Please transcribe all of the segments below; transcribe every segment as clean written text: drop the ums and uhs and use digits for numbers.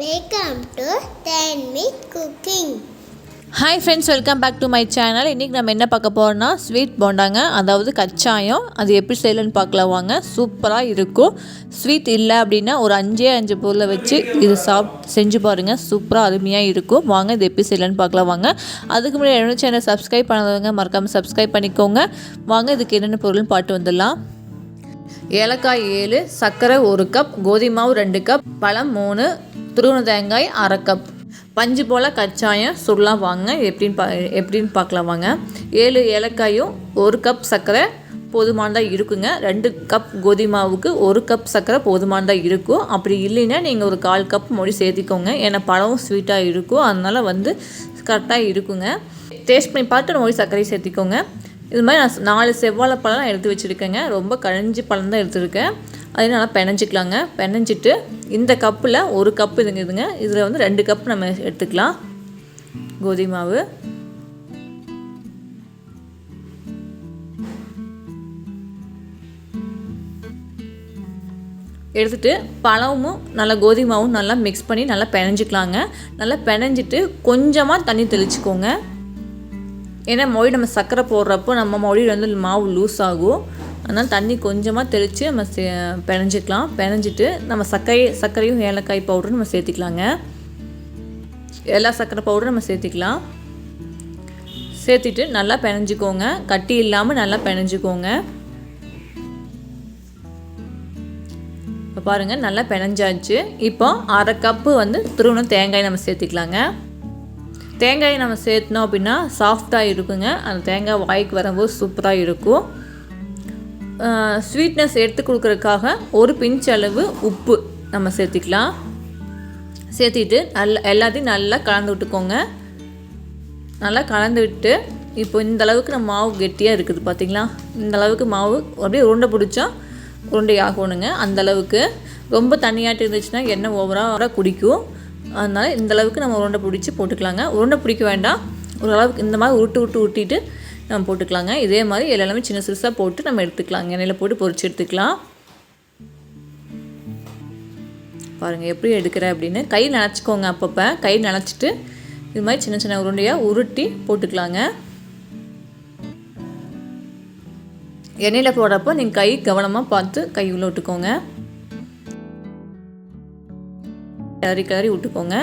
Welcome to 10 Minute Cooking. Hi friends, welcome back to my channel. இன்றைக்கி நம்ம என்ன பார்க்க போகிறோம்னா ஸ்வீட் போண்டாங்க, அதாவது கச்சாயம். அது எப்படி செய்யலன்னு பார்க்கலாம் வாங்க. சூப்பராக இருக்கும். ஸ்வீட் இல்லை அப்படின்னா ஒரு 5 பொருளை வச்சு இது செஞ்சு பாருங்கள். சூப்பராக அருமையாக இருக்கும். வாங்க இது எப்படி செய்யலன்னு பார்க்கலாம் வாங்க. அதுக்கு முன்னாடி என்னோட சேனல் சப்ஸ்கிரைப் பண்ணாதவங்க மறக்காமல் சப்ஸ்கிரைப் பண்ணிக்கோங்க. வாங்க இதுக்கு என்னென்ன பொருள்னு பார்த்து வந்துடலாம். ஏலக்காய் 7, சர்க்கரை 1 கப், கோதுமை மாவு 2 கப், பழம் 3, துருவன தேங்காய் 1/2 கப். பஞ்சு போல் கச்சாயம் சுடலாம் வாங்க. எப்படின்னு பார்க்கலாம் வாங்க. 7 ஏலக்காயும் 1 கப் சர்க்கரை போதுமானதாக இருக்குங்க. 2 கப் கோதுமை மாவுக்கு 1 கப் சர்க்கரை போதுமானதாக இருக்கும். அப்படி இல்லைன்னா நீங்கள் ஒரு 1/4 கப் மொழி சேர்த்திக்கோங்க. ஏன்னா பழமும் ஸ்வீட்டாக இருக்கும், அதனால் கரெக்டாக இருக்குங்க. டேஸ்ட் பண்ணி பார்த்து மொழி சர்க்கரையை சேர்த்திக்கோங்க. இது மாதிரி நான் 4 செவ்வாழை பழம் எடுத்து வச்சுருக்கேங்க. ரொம்ப கழிஞ்சி பழம் தான் எடுத்துருக்கேன். அதே நல்லா பெனஞ்சிக்கலாங்க. பெனஞ்சிட்டு இந்த கப்பில் 1 கப்பு இதுங்க. இதில் 2 கப் நம்ம எடுத்துக்கலாம் கோதுமை மாவு. எடுத்துகிட்டு பழமும் நல்லா கோதுமை மாவும் நல்லா மிக்ஸ் பண்ணி நல்லா பெனஞ்சிக்கலாங்க. நல்லா பெனஞ்சிட்டு கொஞ்சமாக தண்ணி தெளிச்சுக்கோங்க. ஏன்னா மொழி நம்ம சர்க்கரை போடுறப்போ நம்ம மொழி மாவு லூஸ் ஆகும். அதனால் தண்ணி கொஞ்சமாக தெளித்து நம்ம பெனஞ்சிக்கலாம். பெனஞ்சிட்டு நம்ம சர்க்கரையும் ஏலக்காய் பவுடரும் நம்ம சேர்த்திக்கலாங்க. எல்லா சர்க்கரை பவுடரும் நம்ம சேர்த்திக்கலாம். சேர்த்திட்டு நல்லா பெனஞ்சிக்கோங்க. கட்டி இல்லாமல் நல்லா பெனஞ்சிக்கோங்க. இப்போ பாருங்கள் நல்லா பெனஞ்சாச்சு. இப்போ 1/2 கப்பு துருவன தேங்காய் நம்ம சேர்த்திக்கலாங்க. தேங்காயை நம்ம சேர்த்தனோம் அப்படின்னா சாஃப்டாக இருக்குங்க. அந்த தேங்காய் வாய்க்கு வரும்போது சூப்பராக இருக்கும். ஸ்வீட்னஸ் எடுத்து கொடுக்குறதுக்காக ஒரு பிஞ்ச் அளவு உப்பு நம்ம சேர்த்திக்கலாம். சேர்த்திட்டு எல்லாத்தையும் நல்லா கலந்து விட்டுக்கோங்க. நல்லா கலந்து விட்டு இப்போ இந்த அளவுக்கு நம்ம மாவு கெட்டியாக இருக்குது பார்த்திங்களா. இந்த அளவுக்கு மாவு அப்படியே உருண்டை பிடிச்சா உருண்டை ஆகணுங்க. அந்தளவுக்கு ரொம்ப தண்ணியாட்டு இருந்துச்சுன்னா எண்ணெய் ஓவராக குடிக்கும். அதனால் இந்தளவுக்கு நம்ம உருண்டை பிடிச்சி போட்டுக்கலாங்க. உருண்டை பிடிக்க வேண்டாம், ஓரளவுக்கு இந்த மாதிரி உருட்டிட்டு நம்ம போட்டுக்கலாங்க. இதே மாதிரி எல்லாமே சின்ன சிறுசாக போட்டு நம்ம எடுத்துக்கலாங்க. எண்ணெயில் போட்டு பொரிச்சு எடுத்துக்கலாம். பாருங்கள் எப்படி எடுக்கிறேன் அப்படின்னு. கை நனைச்சிக்கோங்க. அப்பப்போ கை நனைச்சிட்டு இது மாதிரி சின்ன சின்ன உருண்டையாக உருட்டி போட்டுக்கலாங்க. எண்ணெயில் போடுறப்போ நீங்கள் கை கவனமாக பார்த்து கை உள்ள விட்டுக்கோங்க. கிளறி விட்டுக்கோங்க.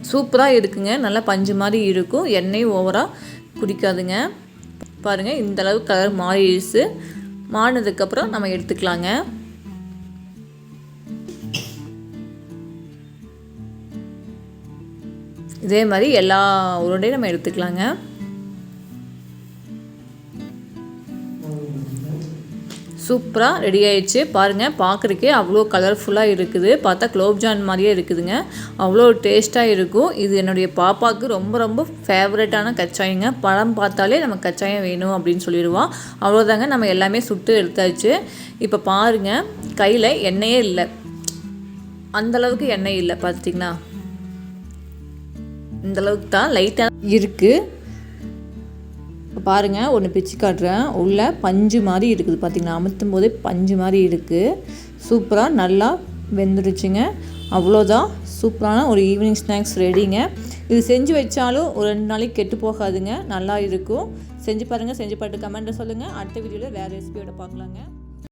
சூப்பராக இருக்குங்க. நல்லா பஞ்சு மாதிரி இருக்கும். எண்ணெயும் ஓவராக குடிக்காதுங்க. பாருங்கள் இந்த அளவு கலர் மாறிடுச்சு. மாறினதுக்கப்புறம் நம்ம எடுத்துக்கலாங்க. இதே மாதிரி எல்லா உருண்டையும் நம்ம எடுத்துக்கலாங்க. சூப்பராக ரெடி ஆயிடுச்சு. பாருங்கள் பார்க்குறக்கே அவ்வளோ கலர்ஃபுல்லாக இருக்குது. பார்த்தா குலோப்ஜான் மாதிரியே இருக்குதுங்க. அவ்வளோ டேஸ்ட்டாக இருக்கும். இது என்னுடைய பாப்பாவுக்கு ரொம்ப ரொம்ப ஃபேவரட்டான கச்சாயங்க. பழம் பார்த்தாலே நம்ம கச்சாயம் வேணும் அப்படின்னு சொல்லிடுவான். அவ்வளோதாங்க, நம்ம எல்லாமே சுட்டு எடுத்தாச்சு. இப்போ பாருங்கள் கையில் எண்ணெயே இல்லை, அந்தளவுக்கு எண்ணெய் இல்லை. பார்த்துட்டிங்கன்னா இந்தளவுக்கு தான் லைட்டாக இருக்குது. இப்போ பாருங்கள் ஒன்று பிச்சு காட்டுறேன். உள்ள பஞ்சு மாதிரி இருக்குது பார்த்திங்கன்னா. அமுத்தும் போதே பஞ்சு மாதிரி இருக்குது. சூப்பராக நல்லா வெந்துடுச்சுங்க. அவ்வளோதான், சூப்பரான ஒரு ஈவினிங் ஸ்நாக்ஸ் ரெடிங்க. இது செஞ்சு வச்சாலும் ஒரு 2 நாளைக்கு கெட்டு போகாதுங்க. நல்லா இருக்கும். செஞ்சு பாருங்கள். செஞ்சு பார்த்து கமெண்ட்டை சொல்லுங்கள். அடுத்த வீடியோவில் வேறு ரெசிபியோட பார்க்கலாங்க.